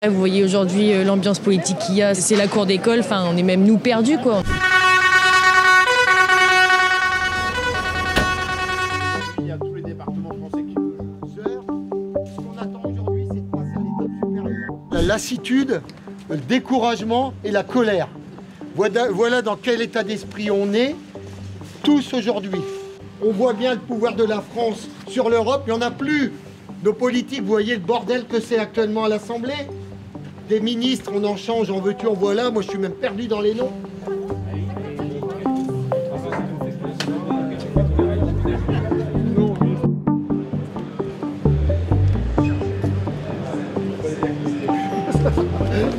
Vous voyez aujourd'hui l'ambiance politique qu'il y a, c'est la cour d'école, enfin on est même nous perdus quoi. Il y a tous les départements français qui nous gèrent. Ce qu'on attend aujourd'hui, c'est de passer à l'étape supérieure. La lassitude, le découragement et la colère. Voilà dans quel état d'esprit on est tous aujourd'hui. On voit bien le pouvoir de la France sur l'Europe, il n'y en a plus. Nos politiques, vous voyez le bordel que c'est actuellement à l'Assemblée. Des ministres, on en change, en veux-tu, en voilà. Moi, je suis même perdu dans les noms.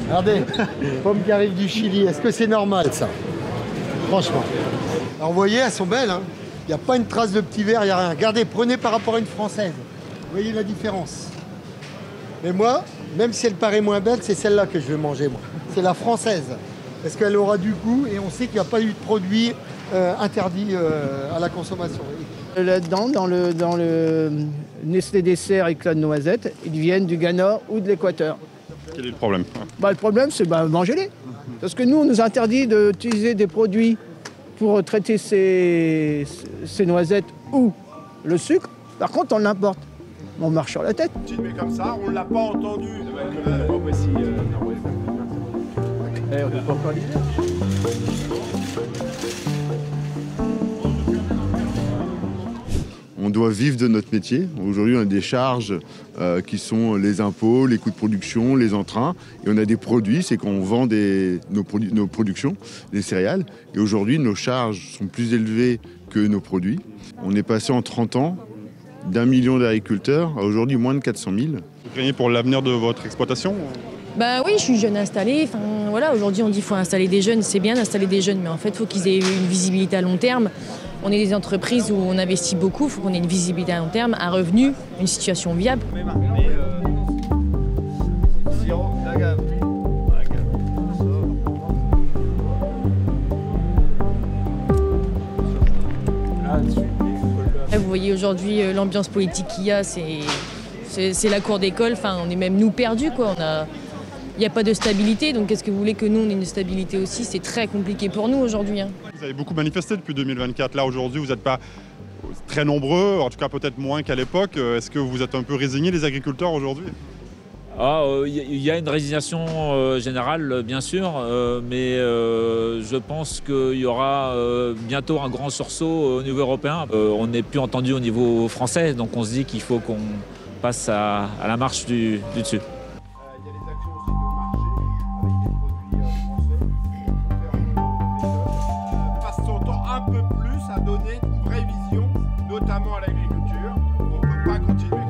Regardez, pomme qui arrive du Chili, est-ce que c'est normal ça? Franchement. Alors vous voyez, elles sont belles, hein. Il n'y a pas une trace de petit verre, il n'y a rien. Regardez, prenez par rapport à une française. Vous voyez la différence. Mais moi, même si elle paraît moins belle, c'est celle-là que je vais manger, moi. C'est la française. Parce qu'elle aura du goût et on sait qu'il n'y a pas eu de produit interdit à la consommation. Là-dedans, dans le Nestlé Dessert éclat de noisette, ils viennent du Ghana ou de l'Équateur. Quel est le problème? Le problème, c'est mangez-les. Parce que nous, on nous interdit d'utiliser des produits pour traiter ces noisettes ou le sucre. Par contre, on l'importe. On marche sur la tête. Mais comme ça, on ne l'a pas entendu. On n'est pas encore l'hiver. On doit vivre de notre métier. Aujourd'hui, on a des charges qui sont les impôts, les coûts de production, les entrains. Et on a des produits, c'est qu'on vend nos productions, les céréales. Et aujourd'hui, nos charges sont plus élevées que nos produits. On est passé en 30 ans d'1 million d'agriculteurs à aujourd'hui moins de 400 000. Vous craignez pour l'avenir de votre exploitation? Bah oui, je suis jeune installée. Enfin, voilà, aujourd'hui on dit qu'il faut installer des jeunes, c'est bien d'installer des jeunes, mais en fait il faut qu'ils aient une visibilité à long terme. On est des entreprises où on investit beaucoup, il faut qu'on ait une visibilité à long terme, un revenu, une situation viable. Vous voyez aujourd'hui l'ambiance politique qu'il y a, c'est la cour d'école, enfin on est même nous perdus quoi. Il n'y a pas de stabilité, donc qu'est-ce que vous voulez que nous on ait une stabilité aussi? C'est très compliqué pour nous aujourd'hui. Vous avez beaucoup manifesté depuis 2024. Là aujourd'hui, vous n'êtes pas très nombreux, en tout cas peut-être moins qu'à l'époque. Est-ce que vous êtes un peu résignés, les agriculteurs, aujourd'hui? Il y a une résignation générale, bien sûr, mais je pense qu'il y aura bientôt un grand sursaut au niveau européen. On n'est plus entendu au niveau français, donc on se dit qu'il faut qu'on passe à la marche du dessus. Il y a les actions aussi de marché avec des produits français. Passe son temps un peu plus à donner une vraie vision, notamment à l'agriculture. On ne peut pas continuer